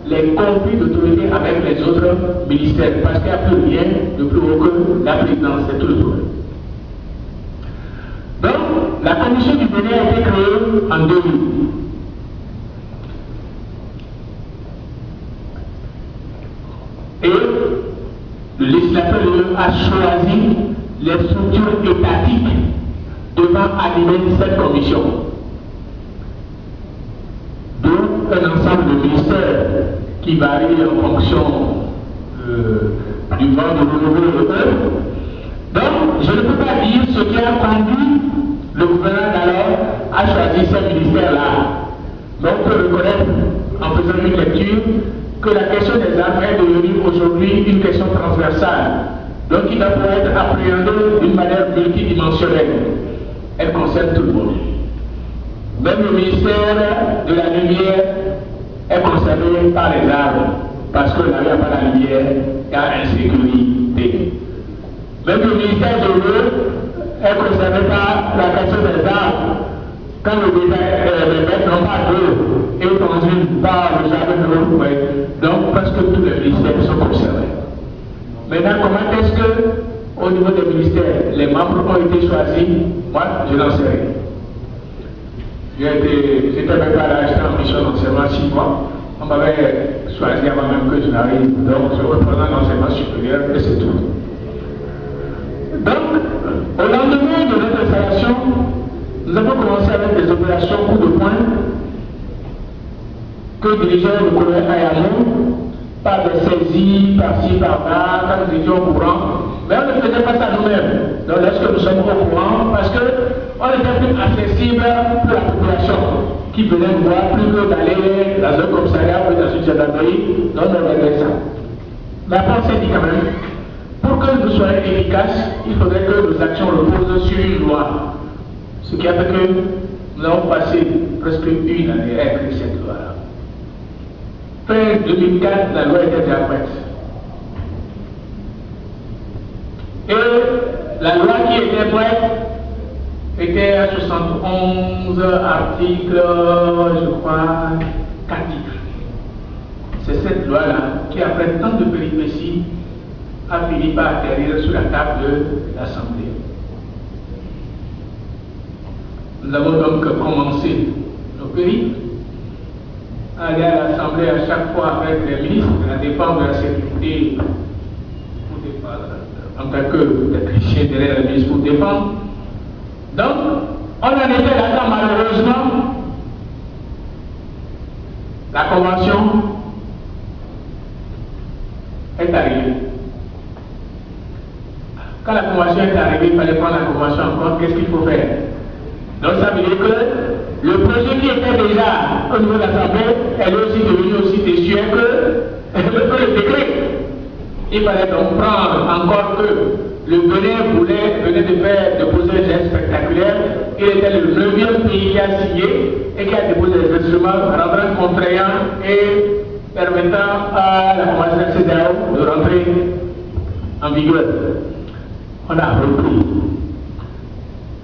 les conflits d'autorité avec les autres ministères, parce qu'il n'y a plus rien de plus haut que la présidence, c'est tout le problème. Donc, la commission du Bénin a été créée en 2000. Et le législateur a choisi les structures étatiques devant animer cette commission. Donc, un ensemble de ministères qui varient en fonction du vent de renouveau européen. Donc, je ne peux pas dire ce qui a conduit le gouvernement d'alors à choisir ces ministères-là. Mais on peut reconnaître, en faisant une lecture, que la question des armes est devenue aujourd'hui une question transversale. Donc, il doit pouvoir être appréhendée d'une manière multidimensionnelle. Elle concerne tout le monde. Même le ministère de la Lumière est concerné par les armes, parce que là, il n'y a pas la lumière, il y a insécurité. Même le ministère de l'eau est concerné par la question des armes. Quand les bêtes n'ont pas d'eau et conduisent par le jardin de l'eau, donc presque tous les ministères sont concernés. Maintenant, comment est-ce que, au niveau des ministères, les membres ont été choisis? Moi, je n'en sais rien. J'étais même pas là, j'étais en mission d'enseignement 6 mois. On m'avait choisi avant même que je n'arrive. Donc, je représente l'enseignement supérieur et c'est tout. Donc, au lendemain de notre installation, nous avons commencé avec des opérations coup de poing que dirigeait le colonel Ayamou par des saisies, par-ci, par-là, quand nous étions au courant. Mais on ne faisait pas ça nous-mêmes. Donc, lorsque nous sommes au courant, parce qu'on était plus accessible pour la population qui venait nous voir, plus que d'aller dans un commissariat ou dans une gendarmerie, donc on avait ça. Mais après, on s'est dit quand même, pour que nous soyons efficaces, il faudrait que nos actions reposent sur une loi. Ce qui a fait que nous avons passé presque une année à écrire cette loi-là. Fin 2004, la loi était déjà prête. Et la loi qui était prête était à 71 articles, je crois, 4 titres. C'est cette loi-là qui, après tant de péripéties, a fini par atterrir sur la table de l'Assemblée. Nous avons donc commencé nos périples, aller à l'Assemblée à chaque fois avec les ministres de la Défense, de la Sécurité, pour défendre, en tant que technicien derrière les ministres pour défendre. Donc, on en était là-dedans, malheureusement, la Convention est arrivée. Quand la Convention est arrivée, il fallait prendre la Convention en compte, qu'est-ce qu'il faut faire? Donc ça veut dire que le projet qui était déjà au niveau de l'Assemblée, elle est aussi devenue aussi déçue que le décret. Il fallait donc prendre encore que le Bénin venait de poser un geste spectaculaire. Il était le 9e pays qui a signé et qui a déposé les instruments rendant contraignant et permettant à la Convention CEDEAO de rentrer en vigueur. On a repris.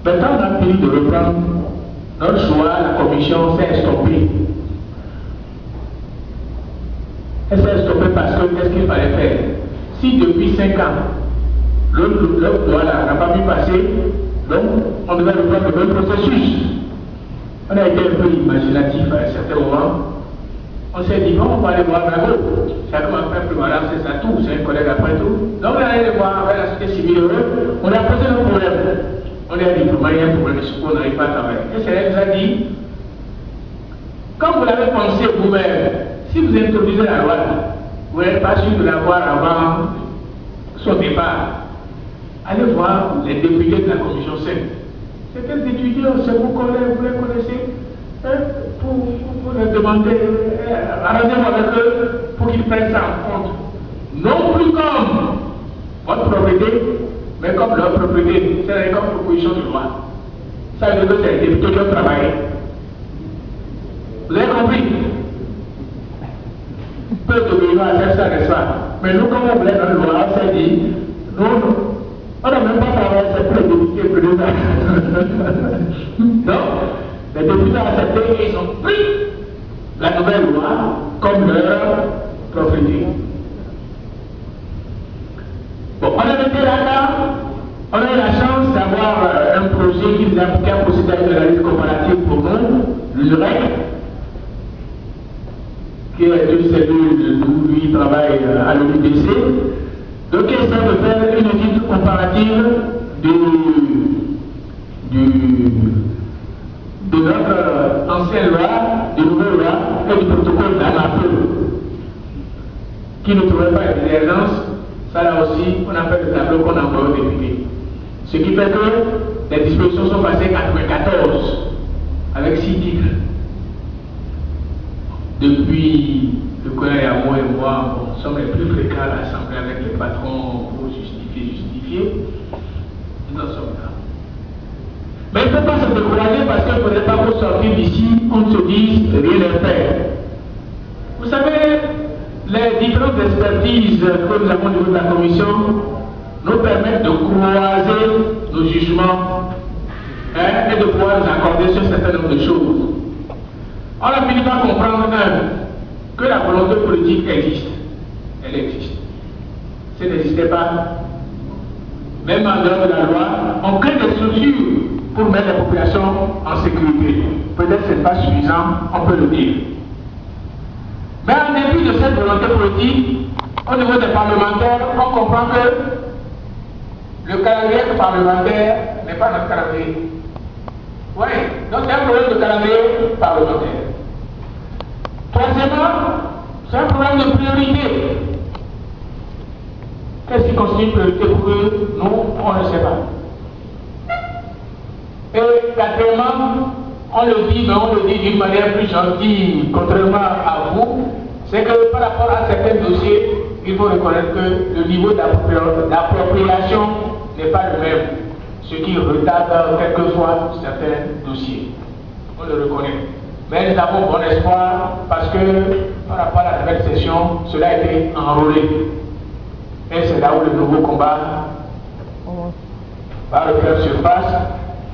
Maintenant, on a fini de reprendre notre choix, la commission s'est stoppée. Elle s'est stoppée parce que qu'est-ce qu'il fallait faire? Si depuis 5 ans, l'autre loi n'a pas pu passer, donc on devait reprendre le même processus. On a été un peu imaginatif à un certain moment. On s'est dit, bon, on va aller voir Drago. Chacun a fait madame, c'est ça tout, c'est un collègue après tout. Donc on est allé voir avec la société civile, on a posé nos problèmes. On lui a dit, pour moi, il y a un problème, on n'arrive pas à travailler. Et c'est elle qui nous a dit, comme vous l'avez pensé vous-même, si vous introduisez la loi, vous n'êtes pas sûr de l'avoir avant son départ. Allez voir les députés de la commission 5. C'est quels étudiants, c'est vos collègues, vous les connaissez, pour leur demander, arrangez-vous avec eux pour qu'ils prennent ça en compte. Non plus comme votre propriété, mais comme leur propriété, c'est comme proposition de loi. Ça veut dire que c'est les députés qui ont travaillé. Vous avez compris? Peu de gouvernements acceptent ça, n'est-ce pas? Mais nous, comme on voulait dans la loi, on s'est dit, non, on n'a même pas travaillé, c'est pour les députés que nous Donc, les députés ont accepté et ils ont pris la nouvelle loi comme leur propriété. Bon, on a été là-dedans, on a eu la chance d'avoir un projet qui a procédé à une analyse comparative pour nous, l'UREC, qui est une cellule où lui travaille à l'UBC. Donc il essaie de faire une étude comparative de notre ancienne loi, de nouvelle loi et du protocole d'Anapole, qui ne trouvait pas de divergence. Ça là aussi, on appelle le tableau qu'on envoie aux députés. Ce qui fait que les dispositions sont passées à 94 avec 6 titres. Depuis le collègue Yamo et moi, nous sommes les plus fréquents à l'Assemblée avec les patrons pour justifier. Nous en sommes là. Mais il ne faut pas se décourager parce qu'il ne faudrait pas vous sortir d'ici, on se dise rien n'est fait. Vous savez, les différentes expertises que nous avons au niveau de la commission nous permettent de croiser nos jugements et de pouvoir nous accorder sur un certain nombre de choses. On a fini par comprendre que la volonté politique existe. Elle existe. Si elle n'existait pas, même en dehors de la loi, on crée des structures pour mettre la population en sécurité. Peut-être que ce n'est pas suffisant, on peut le dire. Mais en dépit de cette volonté politique, au niveau des parlementaires, on comprend que le calendrier parlementaire n'est pas notre calendrier. Oui, donc c'est un problème de calendrier parlementaire. Troisièmement, c'est un problème de priorité. Qu'est-ce qui constitue une priorité pour eux? Nous, on ne sait pas. Et quatrièmement, on le dit, mais on le dit d'une manière plus gentille, contrairement à vous, c'est que par rapport à certains dossiers, il faut reconnaître que le niveau d'appropriation n'est pas le même, ce qui retarde quelquefois certains dossiers. On le reconnaît. Mais nous avons bon espoir parce que par rapport à la nouvelle session, cela a été enrôlé. Et c'est là où le nouveau combat va refaire surface.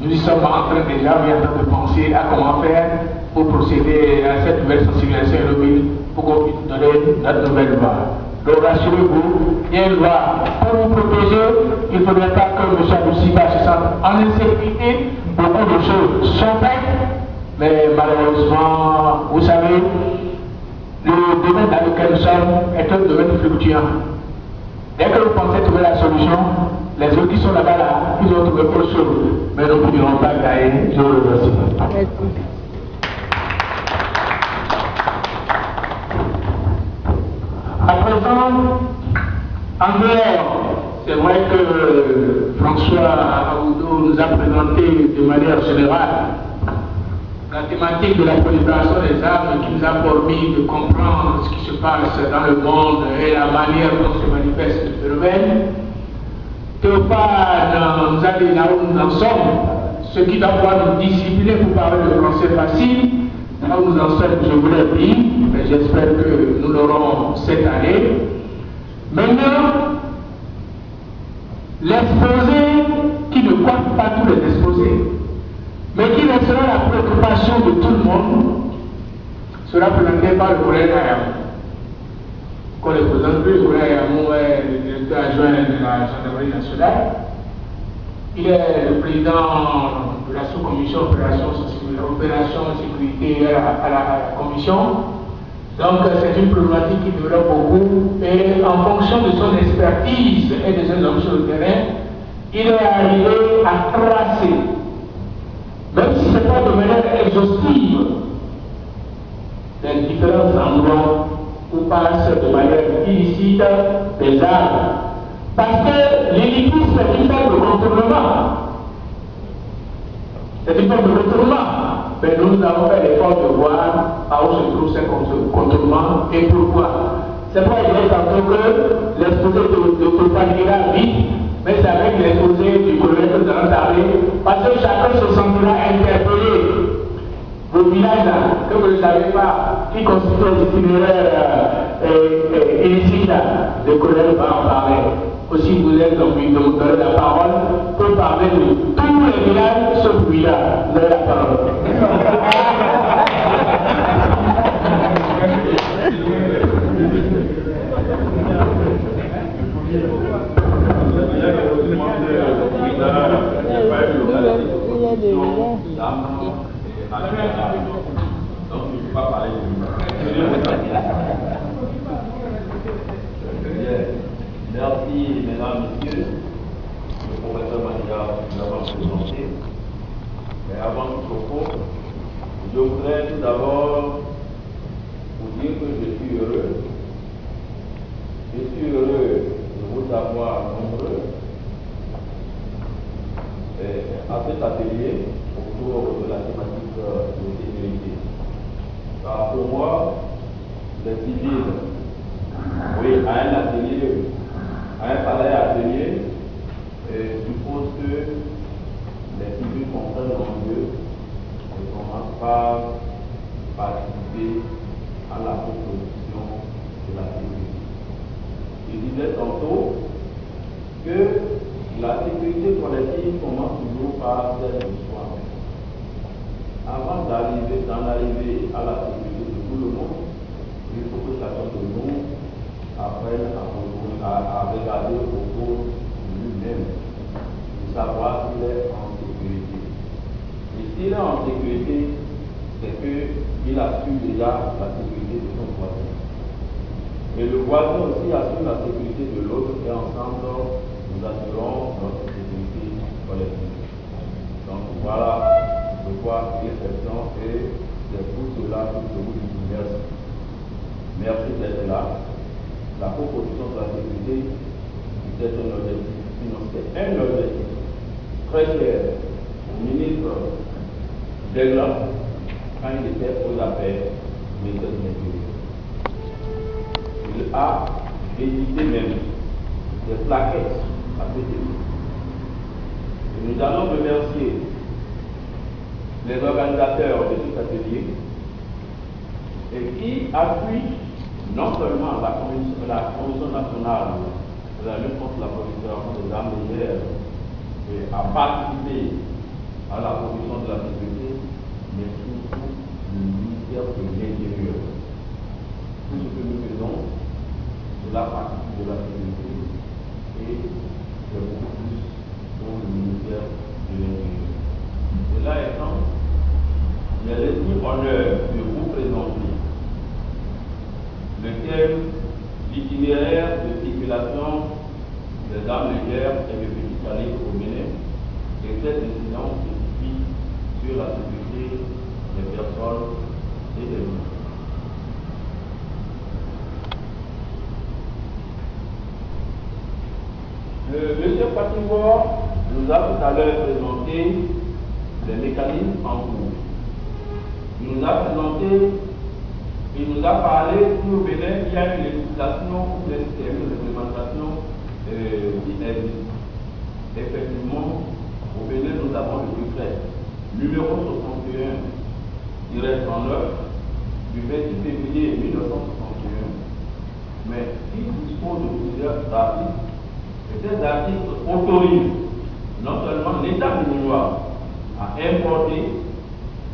Nous y sommes en train déjà en train de penser à comment faire pour procéder à cette nouvelle sensibilisation urbaine pour qu'on puisse donner notre nouvelle loi. Donc rassurez-vous, il y a une loi pour vous protéger. Il ne faudrait pas que M. Aboussiba se sente en insécurité. Beaucoup de choses sont faites, mais malheureusement, vous savez, le domaine dans lequel nous sommes est un domaine fluctuant. Dès que vous pensez trouver la solution, les autres qui sont là-bas, ils ont trouvé autre chose. Mais nous ne pourrons pas gagner. Je vous remercie. À présent, en dehors, c'est vrai que François Aoudou nous a présenté de manière générale la thématique de la prolifération des armes qui nous a permis de comprendre ce qui se passe dans le monde et la manière dont se manifeste ce phénomène. Théophane nous a dit là où nous en sommes, ce qui doit pouvoir nous discipliner pour parler de français facile. Là où nous en sommes, je vous l'ai dit, mais j'espère que nous l'aurons cette année. Maintenant, l'exposé qui ne compte pas tous les exposés, mais qui restera la préoccupation de tout le monde, sera présenté par le collègue Ayamou. Qu'on le présente plus, le collègue Ayamou est le directeur adjoint de la gendarmerie nationale. Il est le président de la sous-commission opération sécurité à la commission. Donc c'est une problématique qui développe beaucoup et en fonction de son expertise et de ses hommes sur le terrain, il est arrivé à tracer, même si ce n'est pas de manière exhaustive, les différents endroits où passent de manière illicite des armes. Parce que l'élitisme est une forme de contournement. C'est une forme de contournement. Mais nous avons fait l'effort de voir où se trouve ce contournement et pourquoi. C'est pourquoi je disais tantôt que l'exposé de Topal ira vite, mais c'est avec l'exposé du collègue que nous allons parler, parce que chacun se sentira interpellé. Vos villages là, que vous ne savez pas, qui constituent les itinéraires illicites là, le collègue va en parler. Aussi, vous êtes donc lui donner la parole pour parler de tous les villages sauf celui-là. Vous avez la parole. Donc, je ne peux pas parler de atelier autour de la thématique de sécurité. Alors pour moi, les civils, oui, à un atelier, à un pareil atelier, suppose que les civils comprennent l'enjeu et commencent par participer à la proposition de la sécurité. Je disais tantôt que la sécurité collective commence toujours par celle de soi. Avant d'en arriver à la sécurité de tout le monde, il faut que chacun de nous apprenne à regarder autour de lui-même, de savoir s'il est en sécurité. Et s'il est en sécurité, c'est qu'il assure déjà la sécurité de son voisin. Et le voisin aussi assure la sécurité de l'autre et ensemble, nous assurons notre sécurité collective. Donc voilà de quoi il est question et c'est pour cela que je vous dis merci. Merci d'être là. La proposition de la sécurité c'est un objectif financier, un objectif très clair au ministre Degla quand il était aux affaires ministère de l'Intérieur. Il a édité même des plaquettes à cet effet. Et nous allons remercier les organisateurs de cet atelier et qui appuient non seulement la Commission nationale de la lutte contre la prolifération des armes légères et à participer à la promotion de la sécurité, mais surtout le ministère de l'Intérieur. Tout ce que nous faisons, c'est la partie de la sécurité et c'est beaucoup plus pour le ministère de l'Intérieur. Cela étant, j'ai l'estime honneur de vous présenter le thème l'itinéraire de circulation des armes légères et de petits calibres au Bénin et cette décision spécifique sur la sécurité des personnes et des biens. Monsieur Pativor nous a tout à l'heure présenté les mécanismes en cours. Il nous a parlé qu'au Bénin, il y a une législation ou une réglementation qui existe. Effectivement, au Bénin, nous avons le décret numéro 61 39 du 28 février 1961. Mais il dispose de plusieurs articles, et ces articles autorisent non seulement l'État béninois à importer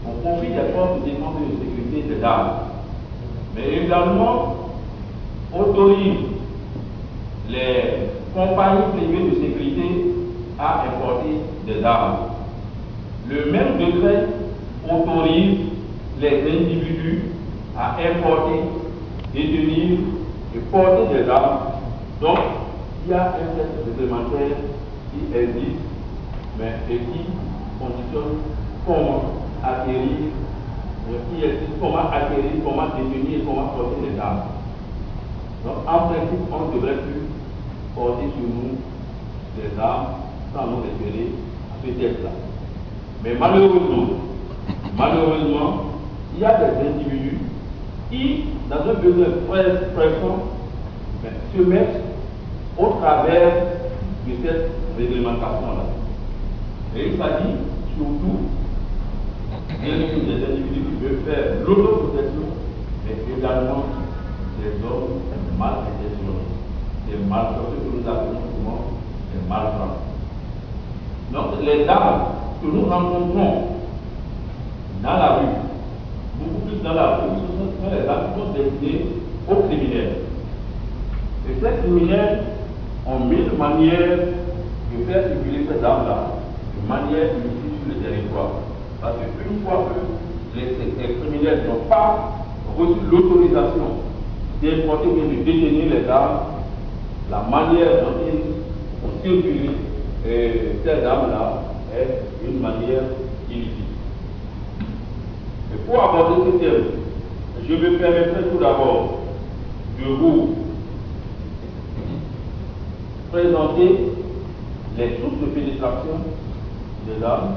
au profit des forces de défense et de sécurité des armes, mais également autorise les compagnies privées de sécurité à importer des armes. Le même décret autorise les individus à importer, détenir et porter des armes. Donc, il y a un texte réglementaire qui existe, mais et qui conditionne comment acquérir, comment détenir et comment porter les armes. Donc, en principe, on ne devrait plus porter sur nous des armes sans nous référer à ce texte-là. Mais malheureusement, il y a des individus qui, dans un besoin pressant, se mettent au travers de cette réglementation-là. Et il s'agit surtout bien sûr des individus qui veulent faire l'autoprotection, mais également des hommes mal intentionnés, des malfaiteurs que nous appelons souvent des malfrats. Donc les armes que nous rencontrons dans la rue, beaucoup plus dans la rue, ce sont les armes qui sont destinées aux criminels. Et ces criminels ont mille manières de faire circuler ces armes-là, de manière illicite sur le territoire. Parce qu'une fois que les criminels n'ont pas reçu l'autorisation d'importer ou de détenir les armes, la manière dont ils ont circulé ces armes-là est une manière illicite. Et pour aborder ce thème, je me permettrai tout d'abord de vous présenter les sources de pénétration des armes,